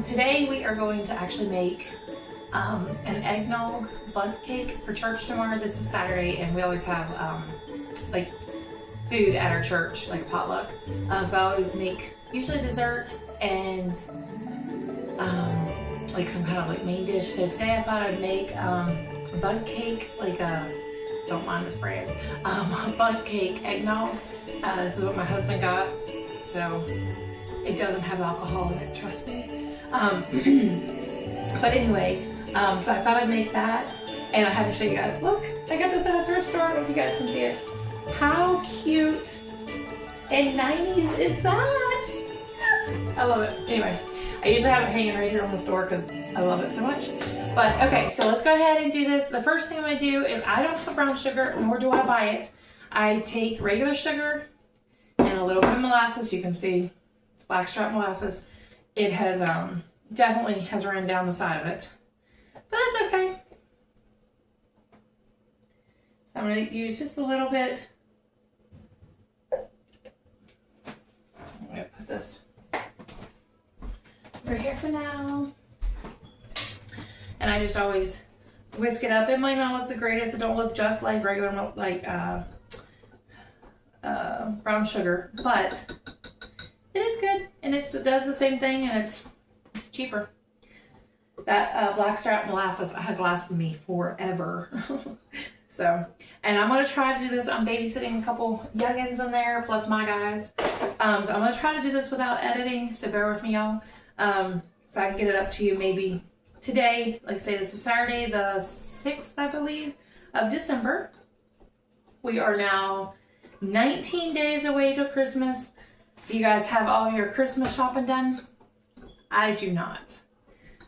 Today we are going to actually make an eggnog bundt cake for church tomorrow. This is Saturday and we always have like food at our church, like a potluck. So I always make usually dessert and like some kind of like main dish. So today I thought I'd make a bundt cake, like a, don't mind this brand, a bundt cake eggnog. This is what my husband got. So it doesn't have alcohol in it, trust me. But anyway, so I thought I'd make that, and I had to show you guys. Look, I got this at a thrift store. I don't know if you guys can see it. How cute and 90s is that? I love it. Anyway, I usually have it hanging right here on the store because I love it so much. But okay, so let's go ahead and do this. The first thing I'm gonna do is I don't have brown sugar, nor do I buy it. I take regular sugar and a little bit of molasses. You can see it's blackstrap molasses. It has definitely has run down the side of it, but that's okay. So I'm going to use just a little bit. I'm going to put this right here for now. And I just always whisk it up. It might not look the greatest. It don't look just like regular brown sugar, but it is good, and it does the same thing, and it's cheaper. That blackstrap molasses has lasted me forever. So, and I'm going to try to do this. I'm babysitting a couple youngins in there, plus my guys. So I'm going to try to do this without editing, so bear with me, y'all. So I can get it up to you maybe today. Like I say, this is Saturday, the 6th, I believe, of December. We are now 19 days away till Christmas. Do you guys have all your Christmas shopping done? I do not.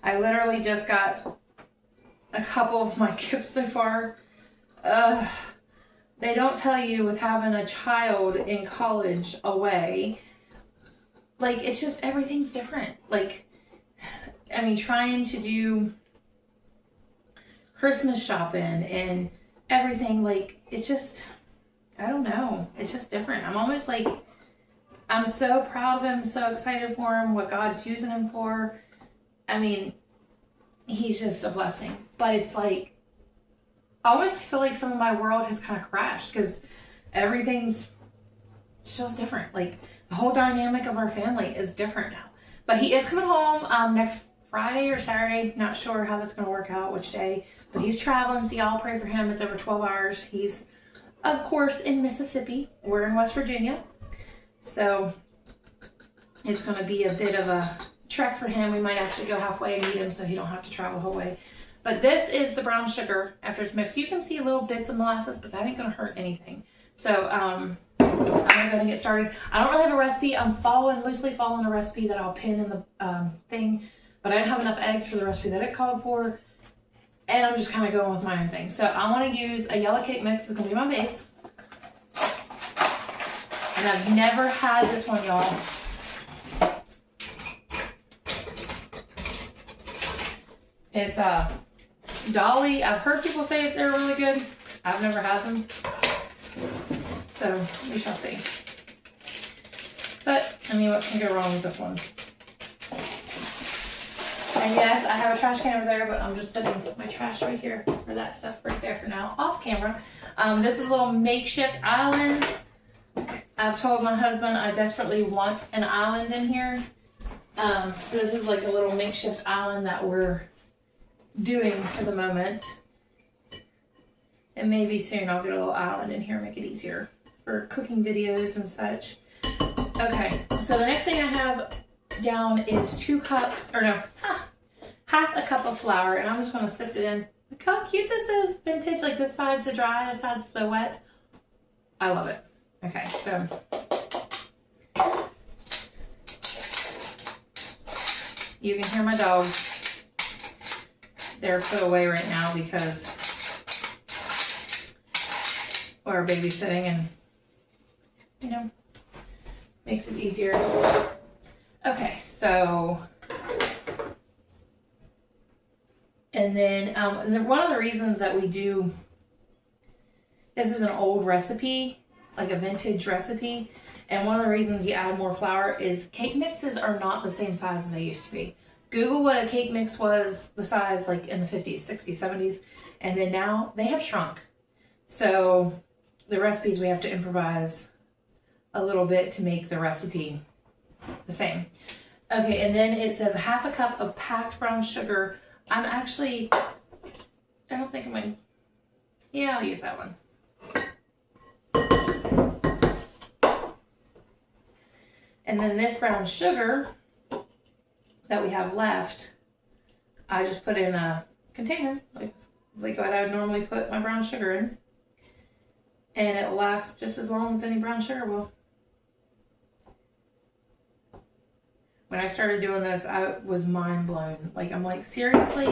I literally just got a couple of my gifts so far. They don't tell you with having a child in college away, like it's just everything's different. Like, I mean, trying to do Christmas shopping and everything, like it's just, I don't know. It's just different. I'm almost like, I'm so proud of him, so excited for him, what God's using him for. I mean, he's just a blessing. But it's like, I almost feel like some of my world has kind of crashed because everything's just different. Like, the whole dynamic of our family is different now. But he is coming home next Friday or Saturday. Not sure how that's going to work out, which day. But he's traveling, so y'all pray for him. It's over 12 hours. He's, of course, in Mississippi. We're in West Virginia. So it's going to be a bit of a trek for him. We might actually go halfway and meet him so he don't have to travel the whole way. But this is the brown sugar after it's mixed. You can see little bits of molasses, but that ain't going to hurt anything. So I'm going to go ahead and get started. I don't really have a recipe. I'm loosely following a recipe that I'll pin in the thing. But I didn't have enough eggs for the recipe that it called for. And I'm just kind of going with my own thing. So I want to use a yellow cake mix. It's going to be my base. And I've never had this one, y'all. It's a Dolly. I've heard people say they're really good. I've never had them. So we shall see. But, I mean, what can go wrong with this one? And yes, I have a trash can over there, but I'm just setting my trash right here, or that stuff right there for now, off camera. This is a little makeshift island. I've told my husband I desperately want an island in here. So this is like a little makeshift island that we're doing for the moment. And maybe soon I'll get a little island in here, make it easier for cooking videos and such. Okay, so the next thing I have down is 2 cups, or no, half a cup of flour, and I'm just going to sift it in. Look how cute this is. Vintage, like this side's the dry, this side's the wet. I love it. Okay, so you can hear my dogs. They're put away right now because we're babysitting and, you know, makes it easier. Okay, so, and then one of the reasons that we do, this is an old recipe, like a vintage recipe, and one of the reasons you add more flour is cake mixes are not the same size as they used to be. Google what a cake mix was, the size like in the 50s, 60s, 70s, and then now they have shrunk. So the recipes we have to improvise a little bit to make the recipe the same. Okay, and then it says 1/2 cup of packed brown sugar. I don't think I'm going to, yeah, I'll use that one. And then this brown sugar that we have left, I just put in a container, like what I would normally put my brown sugar in. And it lasts just as long as any brown sugar will. When I started doing this, I was mind blown. Like, I'm like, seriously?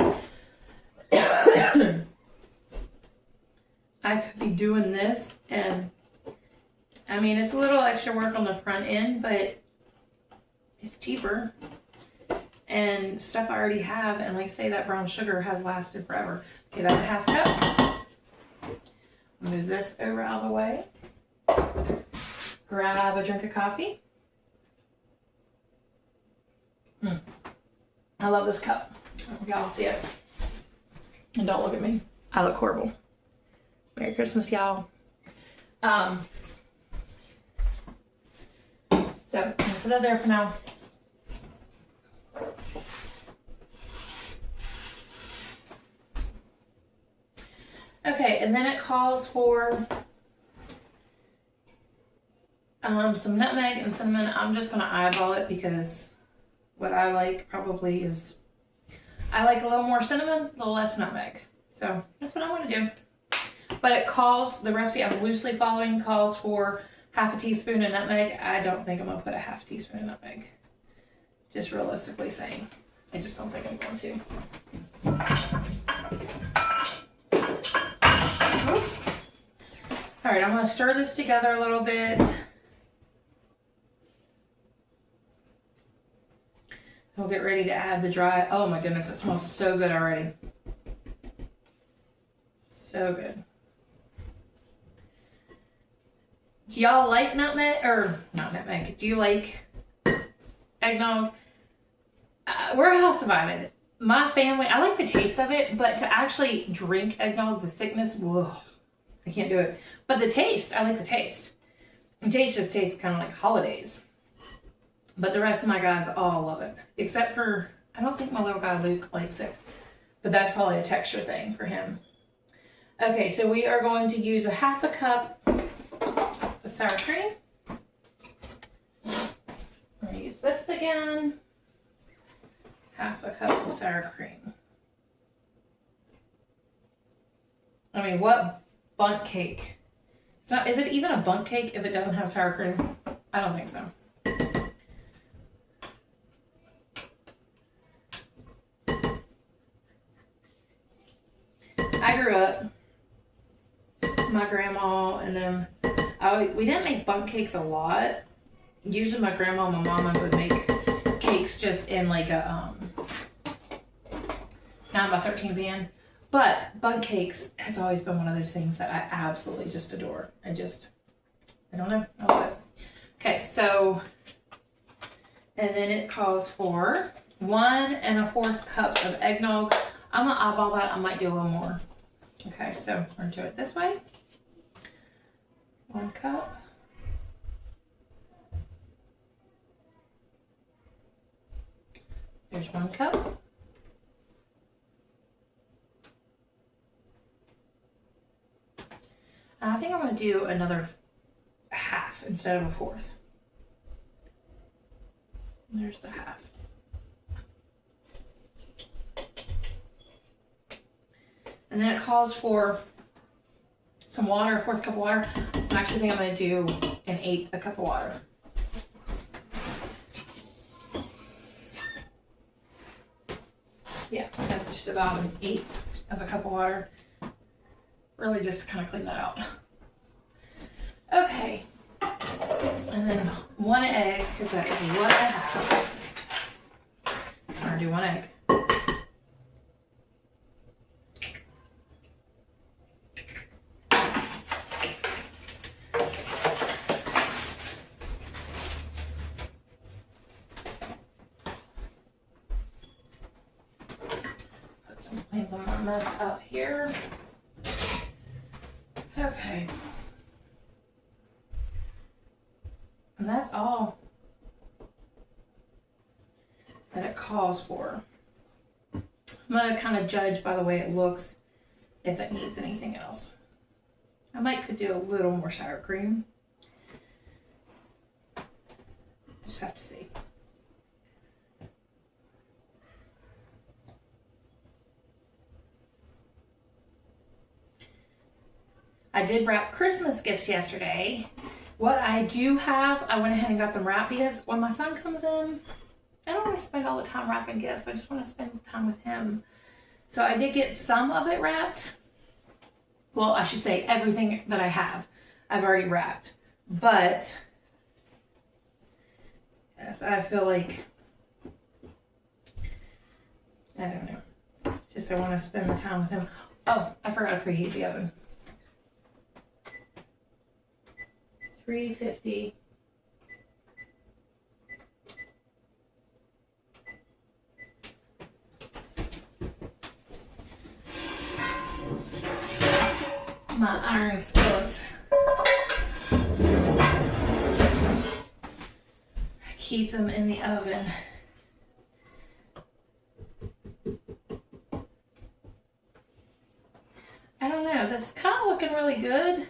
I could be doing this, and I mean, it's a little extra work on the front end, but it's cheaper. And stuff I already have, and like I say, that brown sugar has lasted forever. Okay, that's 1/2 cup. Move this over out of the way. Grab a drink of coffee. I love this cup. Y'all see it. And don't look at me. I look horrible. Merry Christmas, y'all. So, I'm gonna set that there for now. Okay, and then it calls for some nutmeg and cinnamon. I'm just gonna eyeball it because what I like probably is, I like a little more cinnamon, a little less nutmeg. So that's what I want to do. But it calls, the recipe I'm loosely following calls for 1/2 teaspoon of nutmeg. I don't think I'm gonna put a 1/2 teaspoon of nutmeg. Just realistically saying, I just don't think I'm going to. All right, I'm gonna stir this together a little bit. We'll get ready to add the dry. Oh my goodness, it smells so good already. So good. Do y'all like nutmeg, or not nutmeg? Do you like eggnog? We're a house divided. My family, I like the taste of it, but to actually drink eggnog, the thickness, whoa, I can't do it. But the taste, I like the taste. The taste just tastes kind of like holidays. But the rest of my guys all love it. Except for, I don't think my little guy Luke likes it. But that's probably a texture thing for him. Okay, so we are going to use 1/2 cup of sour cream. I'm going to use this again. 1/2 cup of sour cream. I mean, what bundt cake? It's not, is it even a bundt cake if it doesn't have sour cream? I don't think so. I grew up, my grandma and them, we didn't make bundt cakes a lot. Usually my grandma and my mama would make cakes just in like a 9x13 pan. But bundt cakes has always been one of those things that I absolutely just adore. I don't know, I love it. Okay, so, and then it calls for 1 1/4 cups of eggnog. I'm gonna eyeball that, I might do a little more. Okay, so we're gonna do it this way. 1 cup. There's 1 cup. I think I'm gonna do another 1/2 instead of a 1/4. There's the 1/2. And then it calls for some water, 1/4 cup of water. I actually think I'm going to do 1/8 cup of water. Yeah, that's just about 1/8 cup of water. Really just to kind of clean that out. Okay. And then 1 egg, because that is what I have. I'm going to do 1 egg. Things I'm gonna mess up here. Okay. And that's all that it calls for. I'm gonna kind of judge by the way it looks if it needs anything else. I could do a little more sour cream. Just have to see. I did wrap Christmas gifts yesterday. What I do have, I went ahead and got them wrapped because when my son comes in, I don't want to spend all the time wrapping gifts. I just want to spend time with him. So I did get some of it wrapped. Well, I should say everything that I have, I've already wrapped. But, yes, I feel like, I don't know. Just I want to spend the time with him. Oh, I forgot to preheat the oven. 350. My iron skillets. Keep them in the oven. I don't know, this is kind of looking really good. I feel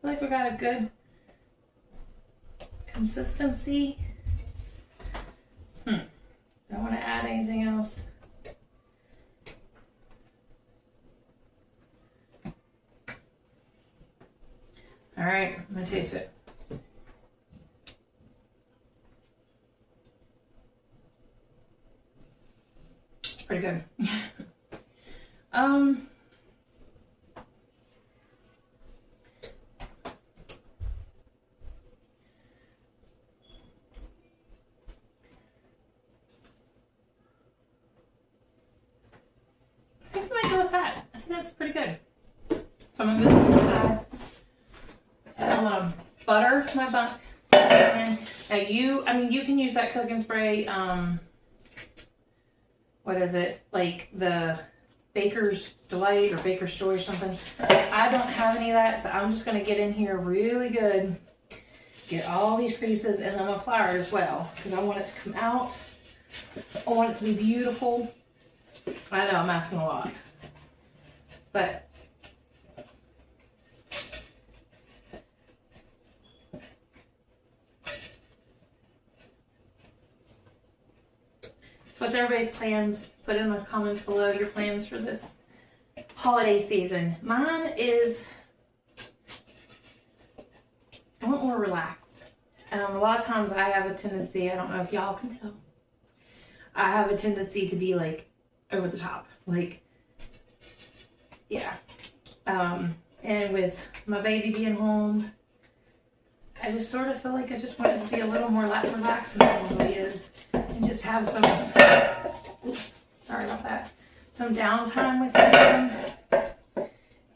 like we got a good consistency. Don't want to add anything else. All right, I'm gonna taste it. It's pretty good. I think I might go with that. I think that's pretty good. So I'm gonna move this aside. I'm gonna butter my bundt. And now you can use that cooking spray. What is it? Like the Baker's Delight or Baker's Joy or something. I don't have any of that, so I'm just gonna get in here really good. Get all these creases, and I'm gonna flour it as well because I want it to come out. I want it to be beautiful. I know I'm asking a lot, but so what's everybody's plans? Put in the comments below your plans for this holiday season. Mine is, I want more relaxed. A lot of times I have a tendency, I don't know if y'all can tell, I have a tendency to be like over the top. Like, yeah. And with my baby being home, I just sort of feel like I just want it to be a little more relaxed than it normally is. And just have some, oops, sorry about that, some downtime with him.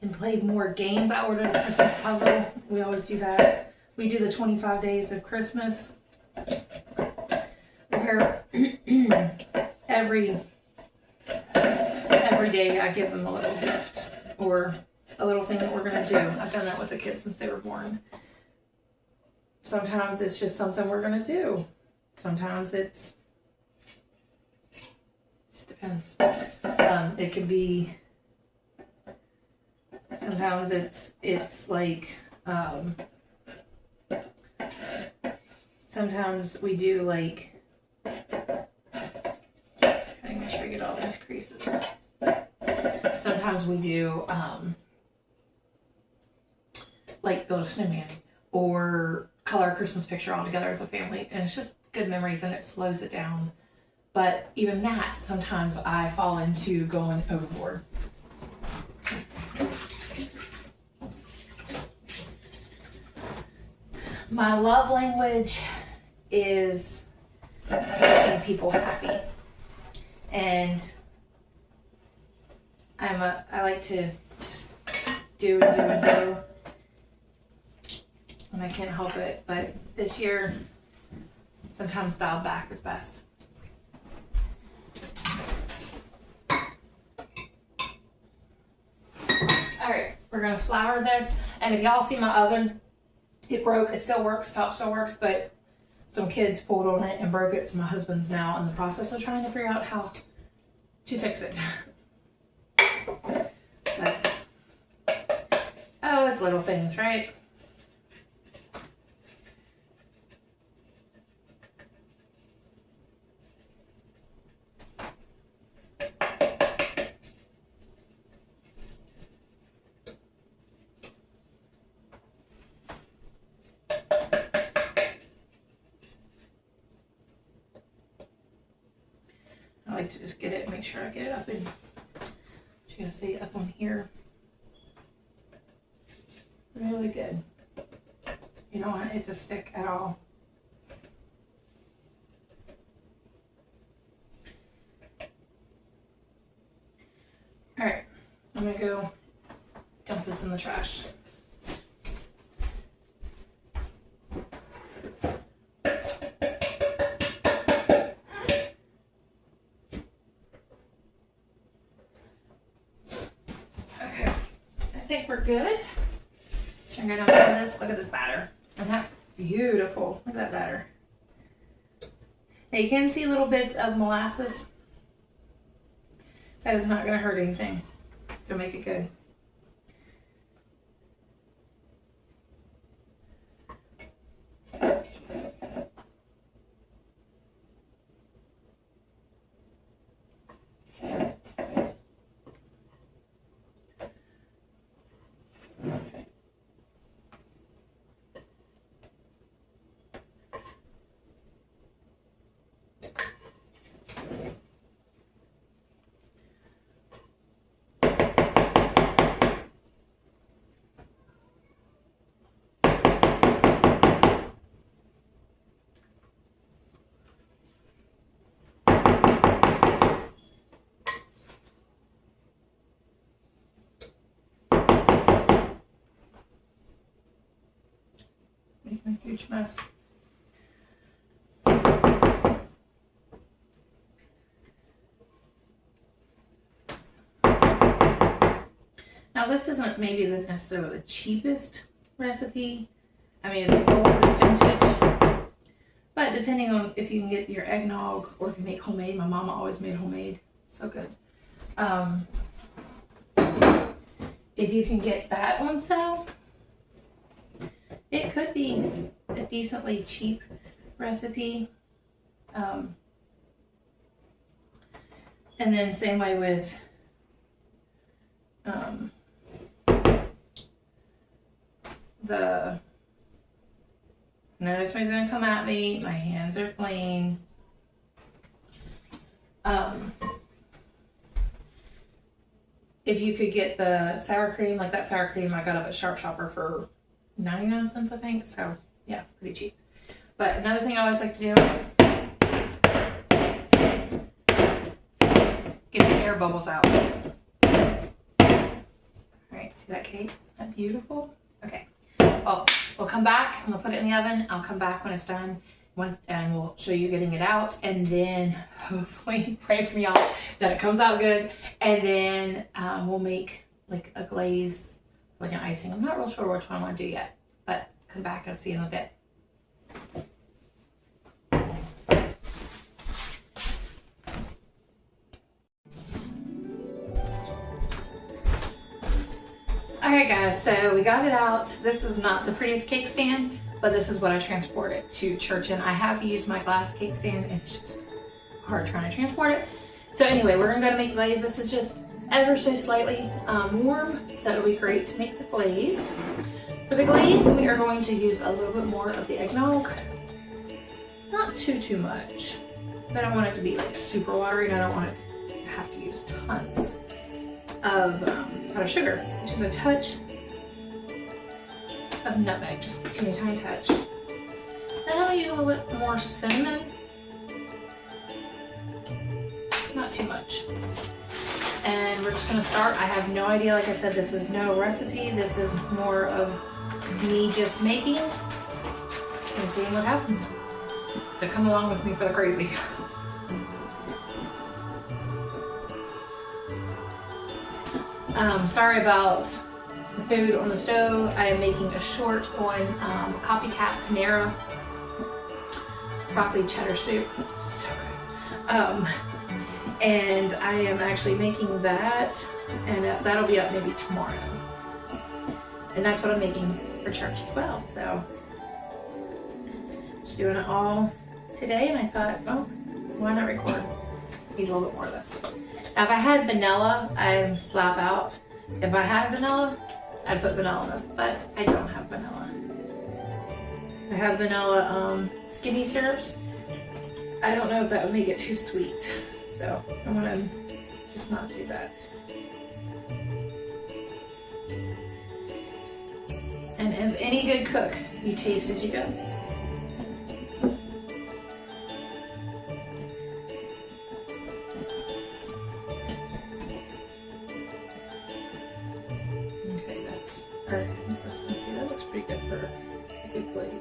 And play more games. I ordered a Christmas puzzle. We always do that. We do the 25 days of Christmas, where every day I give them a little gift or a little thing that we're going to do. I've done that with the kids since they were born. Sometimes it's just something we're going to do. Sometimes it's, just depends. It could be, sometimes it's like, sometimes we do like, trying to make sure I get all these creases. Sometimes we do like build a snowman or color a Christmas picture all together as a family, and it's just good memories and it slows it down. But even that, sometimes I fall into going overboard. My love language is making people happy, and I like to just do and do and do, and I can't help it. But this year, sometimes dialed back is best. We're gonna flour this, and if y'all see my oven, it broke. It still works, top still works, but some kids pulled on it and broke it, so my husband's now in the process of trying to figure out how to fix it. But, oh, it's little things, right? I like to just get it, make sure I get it up in, you gotta see it up on here. Really good. You don't want it to stick at all. All right, I'm gonna go dump this in the trash. I think we're good. So I'm gonna open this. Look at this batter. Isn't that beautiful? Look at that batter. Now you can see little bits of molasses. That is not gonna hurt anything. It'll make it good. Making a huge mess. Now this isn't maybe necessarily the cheapest recipe. I mean, it's old, it's vintage. But depending on if you can get your eggnog or if you make homemade, my mama always made homemade. So good. If you can get that on sale, it could be a decently cheap recipe. And then same way with I know somebody's gonna come at me. My hands are clean. If you could get the sour cream, like that sour cream I got up at Sharp Shopper for 99 cents, I think. So yeah, pretty cheap. But another thing I always like to do, get the air bubbles out. All right, see that cake? Isn't that beautiful? Okay. Well, we'll come back. I'm gonna put it in the oven. I'll come back when it's done, and we'll show you getting it out, and then hopefully pray for me all that it comes out good, and then we'll make like a glaze, like an icing. I'm not real sure which one I want to do yet, but come back. I'll see you in a bit. Alright guys, so we got it out. This is not the prettiest cake stand, but this is what I transported to church in. I have used my glass cake stand, and it's just hard trying to transport it. So anyway, we're gonna go to make glaze. This is just ever so slightly warm, so it'll be great to make the glaze. For the glaze, we are going to use a little bit more of the eggnog. Not too much. I don't want it to be like super watery, and I don't want it to have to use tons of powdered sugar, which is a touch of nutmeg, just a teeny tiny touch. Then I'm gonna use a little bit more cinnamon. Not too much. And we're just gonna start. I have no idea, like I said, this is no recipe. This is more of me just making and seeing what happens. So come along with me for the crazy. Sorry about the food on the stove. I am making a short on copycat Panera broccoli cheddar soup. So good. And I am actually making that, and that'll be up maybe tomorrow. And that's what I'm making for church as well. So just doing it all today, and I thought, oh, why not record? Needs a little bit more of this. Now, if I had vanilla, I'd slap out. If I had vanilla, I'd put vanilla in this, but I don't have vanilla. I have vanilla skinny syrups. I don't know if that would make it too sweet, so I'm gonna just not do that. And as any good cook, you taste as you go. Okay, that's our consistency. That looks pretty good for a good glaze.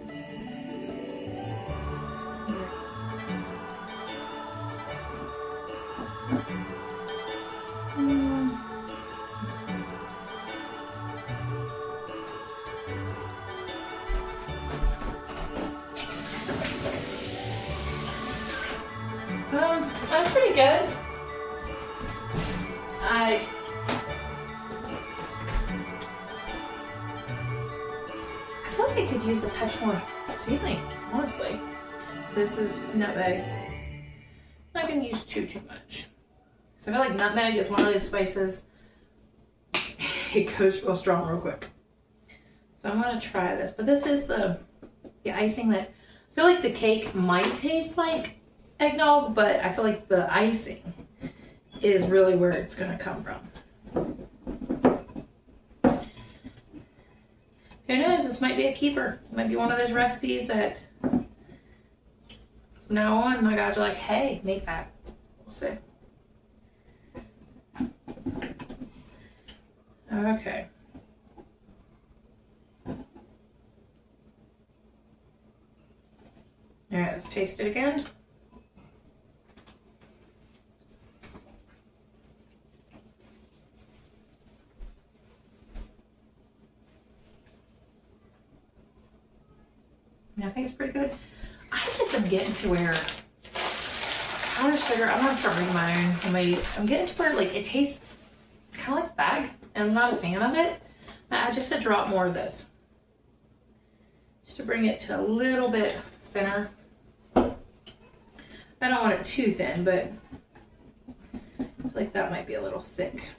That's pretty good. I feel like I could use a touch more seasoning, honestly. This is nutmeg. I'm not gonna use too much. So I feel like nutmeg is one of those spices. It goes real strong real quick. So I'm gonna try this, but this is the icing that I feel like the cake might taste like eggnog, but I feel like the icing is really where it's gonna come from. Who knows? This might be a keeper. It might be one of those recipes that from now on my guys are like, hey, make that. We'll see. Okay. All right, let's taste it again. I think it's pretty good. I just am getting to where powdered sugar, I'm gonna start making my own homemade. I'm getting to where like it tastes kind of like bag, and I'm not a fan of it. I just a drop more of this, just to bring it to a little bit thinner. I don't want it too thin, but I feel like that might be a little thick.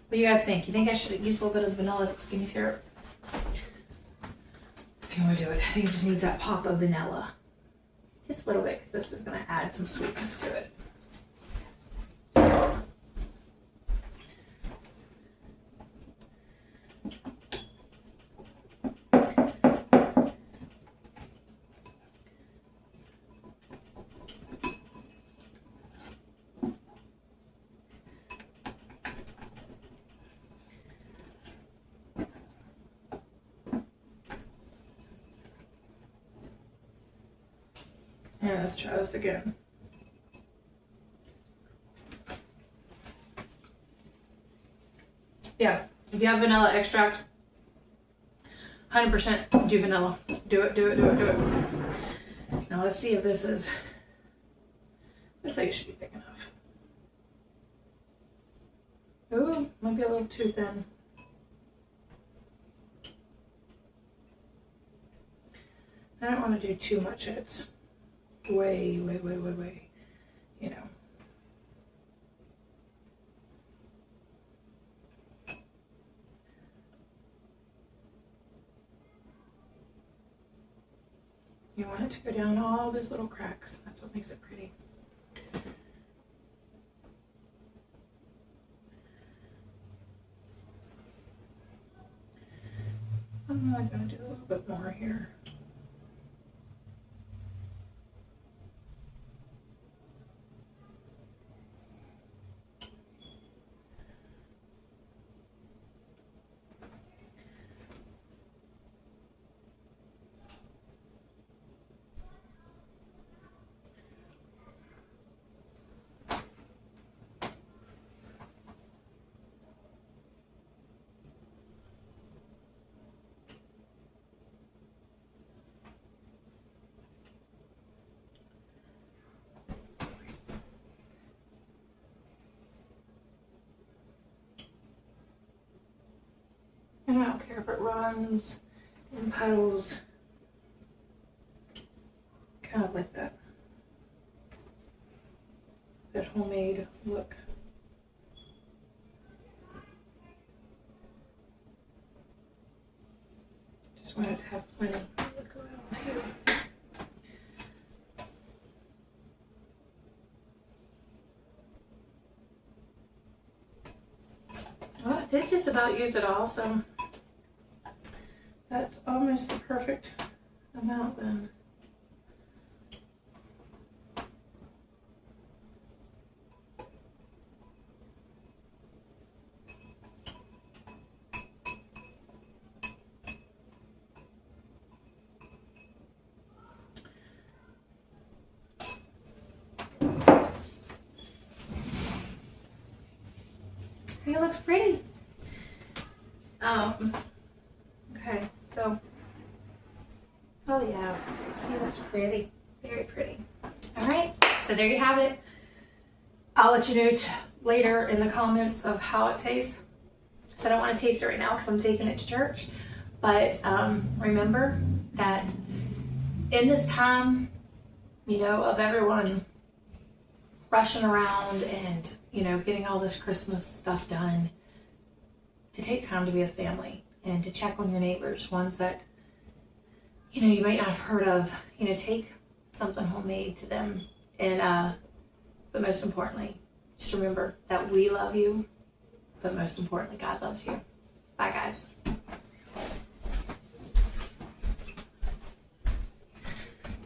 What do you guys think? You think I should use a little bit of vanilla skinny syrup? I think I'm gonna do it. I think it just needs that pop of vanilla. Just a little bit, because this is gonna add some sweetness to it. Yeah, let's try this again. Yeah, if you have vanilla extract, 100% do vanilla. Do it, do it, do it, do it. Now let's see if this is, looks like it should be thick enough. Ooh, might be a little too thin. I don't want to do too much. It's way, you know. You want it to go down all those little cracks. That's what makes it pretty. I'm only going to do a little bit more here. don't care if it runs in puddles. Kind of like that homemade look. Just wanted to have plenty. Look around here. Well, I did just about use it all, so that's almost the perfect amount then. It looks pretty. Okay, so, oh yeah, she looks pretty, very pretty. All right, so there you have it. I'll let you know later in the comments of how it tastes. So I don't want to taste it right now because I'm taking it to church. But remember that in this time, you know, of everyone rushing around and, you know, getting all this Christmas stuff done, to take time to be with family and to check on your neighbors, ones that, you know, you might not have heard of. You know, take something homemade to them. And but most importantly, just remember that we love you, but most importantly, God loves you. Bye, guys.